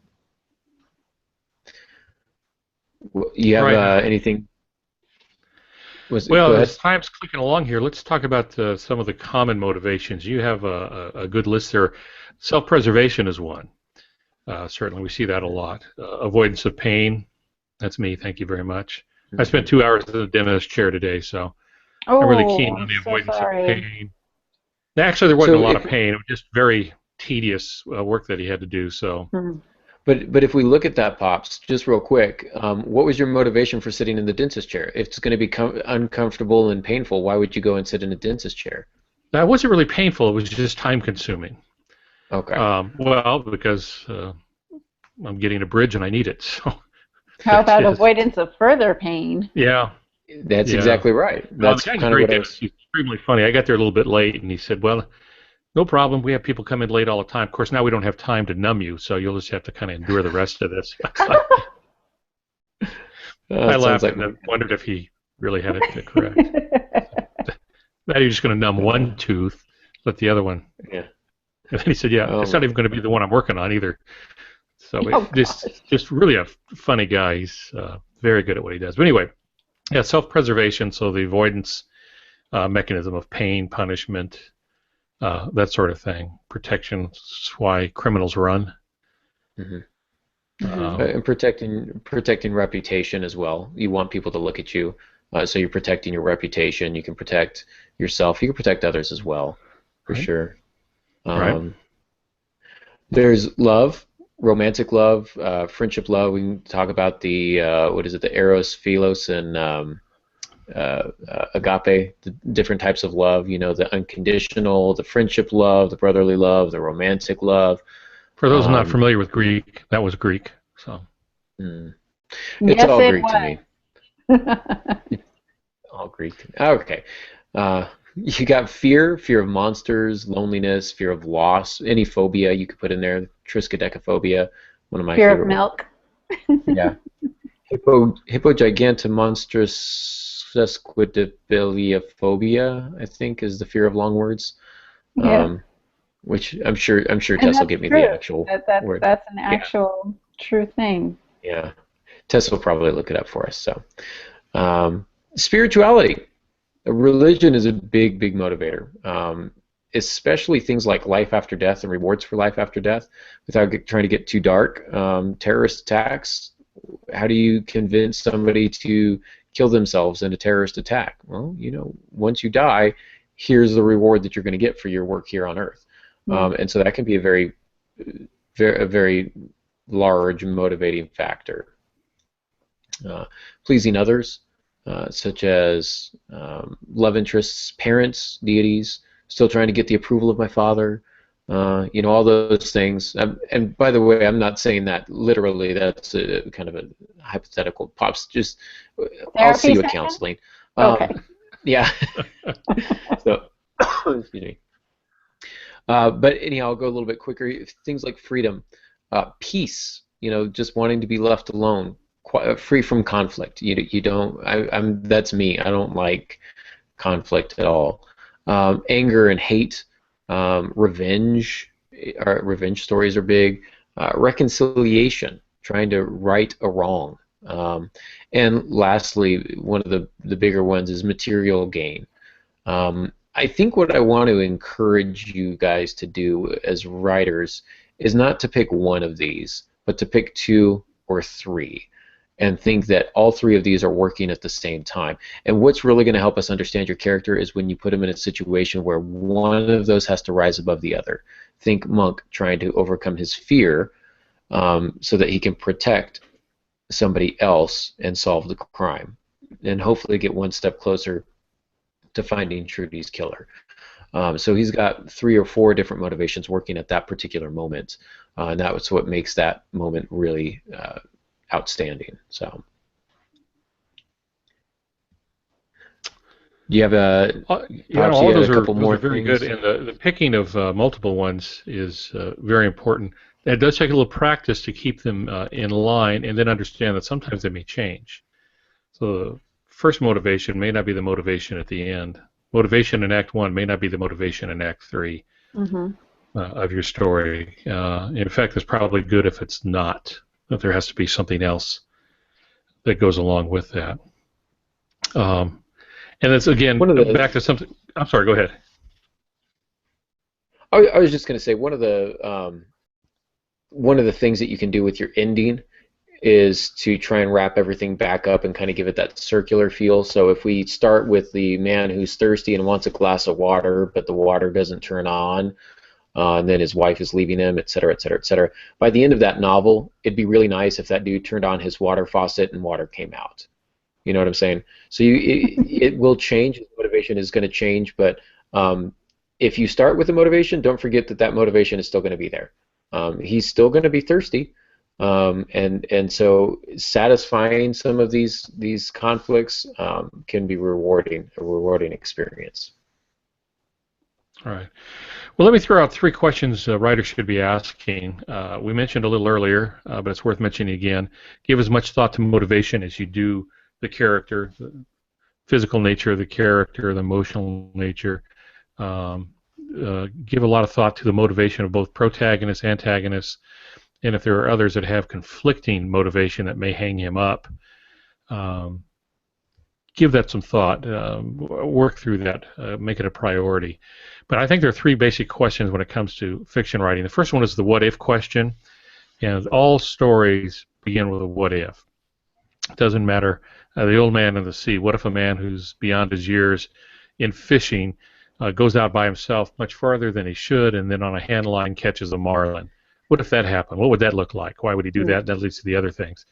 You have anything? Well, as time's clicking along here, let's talk about some of the common motivations. You have a good list there. Self-preservation is one. Certainly, we see that a lot. Avoidance of pain. That's me. Thank you very much. I spent 2 hours in the dentist chair today, so I'm really keen on the avoidance of pain. Actually, there wasn't a lot of pain. It was just very tedious work that he had to do. So. But if we look at that, Pops, just real quick, what was your motivation for sitting in the dentist chair? If it's going to be uncomfortable and painful, why would you go and sit in a dentist chair? That wasn't really painful. It was just time-consuming. Okay. Well, because I'm getting a bridge and I need it. So. How about avoidance of further pain? Yeah. That's exactly right. That's kind of what I was... He's extremely funny. I got there a little bit late, and he said, "Well, no problem. We have people come in late all the time. Of course, now we don't have time to numb you, so you'll just have to kind of endure the rest of this." I laughed and wondered if he really had it correct. Now you're just going to numb one tooth, let the other one. Yeah. And then he said, "Yeah, it's not even going to be the one I'm working on either." So Oh gosh. just really a funny guy. He's very good at what he does. But anyway, yeah, self-preservation, so the avoidance mechanism of pain, punishment, that sort of thing. Protection is why criminals run. Hmm. Hmm. And protecting reputation as well. You want people to look at you, so you're protecting your reputation. You can protect yourself. You can protect others as well, for Right. sure. Right. Um, there's love, romantic love, friendship love. We can talk about the what is it, the eros, philos, and agape, the different types of love. You know, the unconditional, the friendship love, the brotherly love, the romantic love. For those not Um, familiar with Greek, that was Greek. So mm, it's Yes, all it Greek to me. was. All Greek. Okay. You got fear, fear of monsters, loneliness, fear of loss, any phobia you could put in there. Triskaidekaphobia, one of my Fear of favorite ones. milk. Yeah. Hippogigantomonstrosesquippedaliophobia, I think, is the fear of long words. Yeah, Um, which I'm sure and Tess will that's give me the true. actual That's word. that's an Yeah, actual true thing. yeah. Tess will probably look it up for us. So, um, spirituality. Religion is a big, big motivator, especially things like life after death and rewards for life after death. Without trying to get too dark, terrorist attacks. How do you convince somebody to kill themselves in a terrorist attack? Well, once you die, here's the reward that you're going to get for your work here on Earth, Yeah. and so that can be a very large motivating factor. Uh, Pleasing others, such as love interests, parents, deities, still trying to get the approval of my father, all those things. And by the way, I'm not saying that literally. That's a kind of a hypothetical. Pops, just I'll see Therapy you at session? counseling. Okay. Yeah. So, excuse me. But anyhow, I'll go a little bit quicker. Things like freedom, peace. Just wanting to be left alone, free from conflict. You don't. That's me. I don't like conflict at all. Anger and hate, revenge. Revenge stories are big. Reconciliation, trying to right a wrong. And lastly, one of the bigger ones is material gain. I think what I want to encourage you guys to do as writers is not to pick one of these, but to pick two or three and think that all three of these are working at the same time. And what's really going to help us understand your character is when you put him in a situation where one of those has to rise above the other. Think Monk trying to overcome his fear so that he can protect somebody else and solve the crime, and hopefully get one step closer to finding Trudy's killer. So he's got 3 or 4 different motivations working at that particular moment, and that's what makes that moment really outstanding. So, do you have yeah, perhaps all you of had a those couple are more very good, things? and the picking of multiple ones is very important. And it does take a little practice to keep them in line, and then understand that sometimes they may change. So the first motivation may not be the motivation at the end. Motivation in Act 1 may not be the motivation in Act 3 Hmm. of your story. In fact, it's probably good if it's not, that there has to be something else that goes along with that. And that's, again, One of the back to something. I'm sorry, go ahead. I was just going to say one of the things that you can do with your ending is to try and wrap everything back up and kind of give it that circular feel. So if we start with the man who's thirsty and wants a glass of water, but the water doesn't turn on, and then his wife is leaving him, et cetera, et cetera, et cetera. By the end of that novel, it'd be really nice if that dude turned on his water faucet and water came out. You know what I'm saying? So it will change. His motivation is going to change, but if you start with the motivation, don't forget that that motivation is still going to be there. He's still going to be thirsty, and so satisfying some of these conflicts can be a rewarding experience. All right. Well, let me throw out 3 questions writers should be asking. We mentioned a little earlier, but it's worth mentioning again. Give as much thought to motivation as you do the character, the physical nature of the character, the emotional nature. Give a lot of thought to the motivation of both protagonists, antagonists, and if there are others that have conflicting motivation that may hang him up, give that some thought, work through that, make it a priority. But I think there are three basic questions when it comes to fiction writing. The first one is the what if question, and all stories begin with a what if. It doesn't matter. The old man in the sea. What if a man who's beyond his years in fishing goes out by himself much farther than he should, and then on a hand line catches a marlin? What if that happened? What would that look like? Why would he do that? That leads to the other things.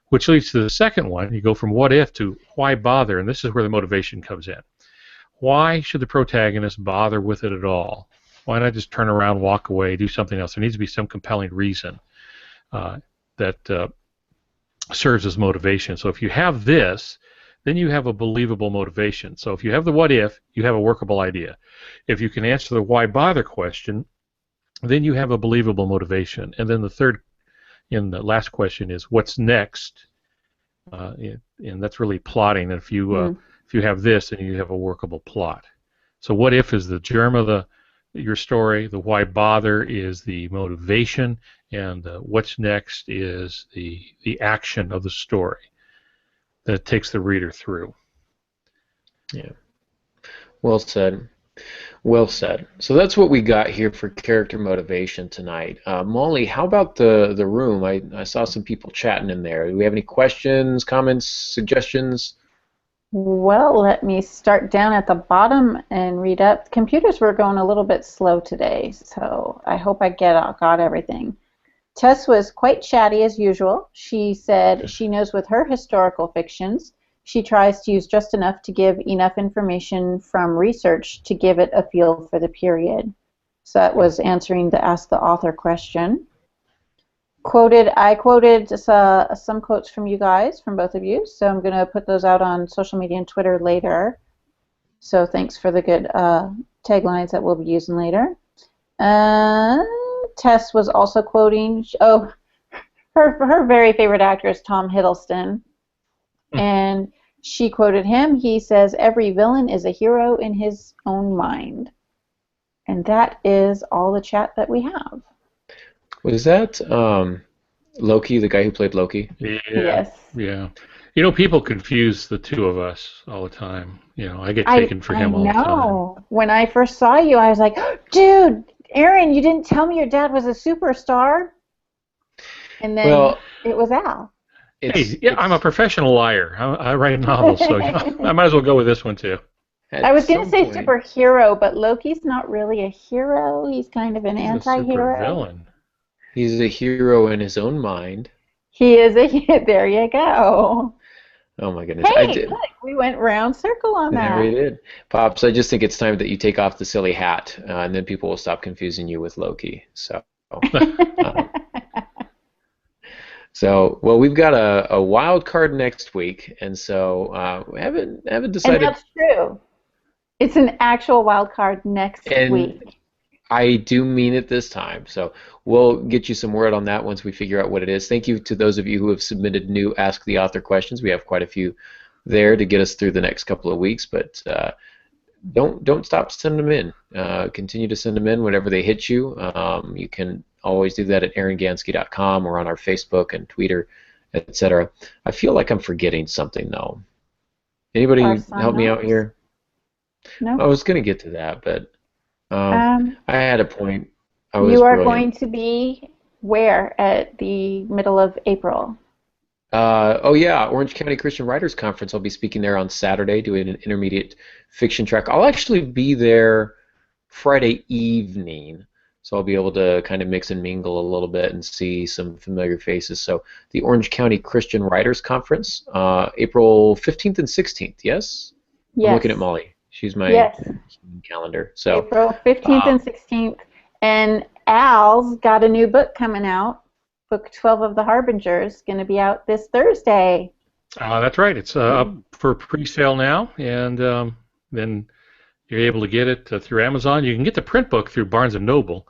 Which leads to the second one. You go from what if to why bother, and this is where the motivation comes in. Why should the protagonist bother with it at all? Why not just turn around, walk away, do something else? There needs to be some compelling reason that serves as motivation. So if you have this, then you have a believable motivation. So if you have the what if, you have a workable idea. If you can answer the why bother question, then you have a believable motivation. And then the third and the last question is what's next, and that's really plotting. And if you have this, then you have a workable plot. So what if is the germ of your story. The why bother is the motivation, and what's next is the action of the story that takes the reader through. Yeah. Well said. Well said. So that's what we got here for character motivation tonight. Molly, how about the room? I saw some people chatting in there. Do we have any questions, comments, suggestions? Well, let me start down at the bottom and read up. Computers were going a little bit slow today, so I hope I got everything. Tess was quite chatty as usual. She said she knows with her historical fictions, she tries to use just enough to give enough information from research to give it a feel for the period. So that was answering the Ask the Author question. I quoted some quotes from you guys, from both of you, so I'm going to put those out on social media and Twitter later. So thanks for the good taglines that we'll be using later. Tess was also quoting, her very favorite actor is Tom Hiddleston. And she quoted him. He says, "Every villain is a hero in his own mind." And that is all the chat that we have. Was that Loki, the guy who played Loki? Yeah. Yes. Yeah. You know, people confuse the two of us all the time. You know, I get taken for him all the time. I know. When I first saw you, I was like, dude, Aaron, you didn't tell me your dad was a superstar. And then it was Al. I'm a professional liar. I write novels, so I might as well go with this one too. I was going to say superhero, but Loki's not really a hero. He's kind of an anti-hero. He's a supervillain. He's a hero in his own mind. He is there you go. Oh my goodness. Hey, look, we went round circle on that. Yeah, we did. Pops, I just think it's time that you take off the silly hat, and then people will stop confusing you with Loki. So, well, we've got a wild card next week, and so we haven't decided. And that's true. It's an actual wild card next week. I do mean it this time. So we'll get you some word on that once we figure out what it is. Thank you to those of you who have submitted new Ask the Author questions. We have quite a few there to get us through the next couple of weeks, but don't stop sending them in. Continue to send them in whenever they hit you. You can always do that at aarongansky.com or on our Facebook and Twitter, etc. I feel like I'm forgetting something, though. Anybody help me out here? No. I was going to get to that, but I had a point. You are going to be where at the middle of April? Orange County Christian Writers Conference. I'll be speaking there on Saturday, doing an intermediate fiction track. I'll actually be there Friday evening, so I'll be able to kind of mix and mingle a little bit and see some familiar faces. So the Orange County Christian Writers Conference, April 15th and 16th, yes? Yes. I'm looking at Molly. She's my calendar. So April 15th and 16th. And Al's got a new book coming out. Book 12 of the Harbingers, going to be out this Thursday. That's right. It's up for pre-sale now, and then you're able to get it through Amazon. You can get the print book through Barnes & Noble,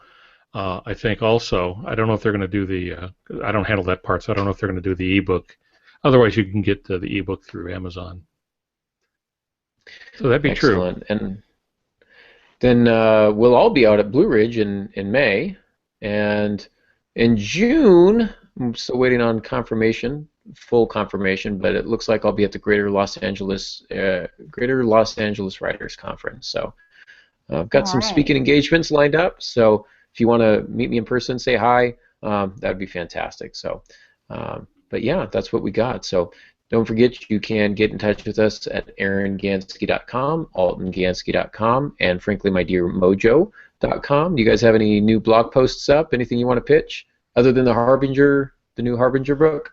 I think, also. I don't know if they're going to do I don't handle that part, so I don't know if they're going to do the ebook. Otherwise, you can get the ebook through Amazon. So that'd be excellent. True. And then we'll all be out at Blue Ridge in May, and In June, I'm still waiting on confirmation, full confirmation, but it looks like I'll be at the Greater Los Angeles Writers Conference. So I've got All some right. speaking engagements lined up. So if you want to meet me in person, say hi. That'd be fantastic. So, but yeah, that's what we got. So don't forget you can get in touch with us at aarongansky.com, altongansky.com, and frankly, my dear mojo.com. Do you guys have any new blog posts up? Anything you want to pitch other than the new Harbinger book?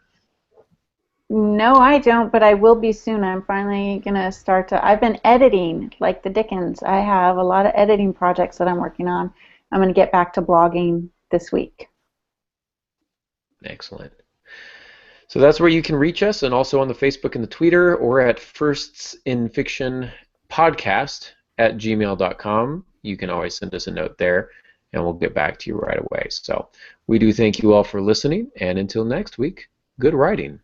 No, I don't, but I will be soon. I'm finally gonna start to. I've been editing like the Dickens. I have a lot of editing projects that I'm working on. I'm gonna get back to blogging this week. Excellent. So that's where you can reach us, and also on the Facebook and the Twitter, or at firstsinfictionpodcast@gmail.com. You can always send us a note there, and we'll get back to you right away. So we do thank you all for listening, and until next week, good writing.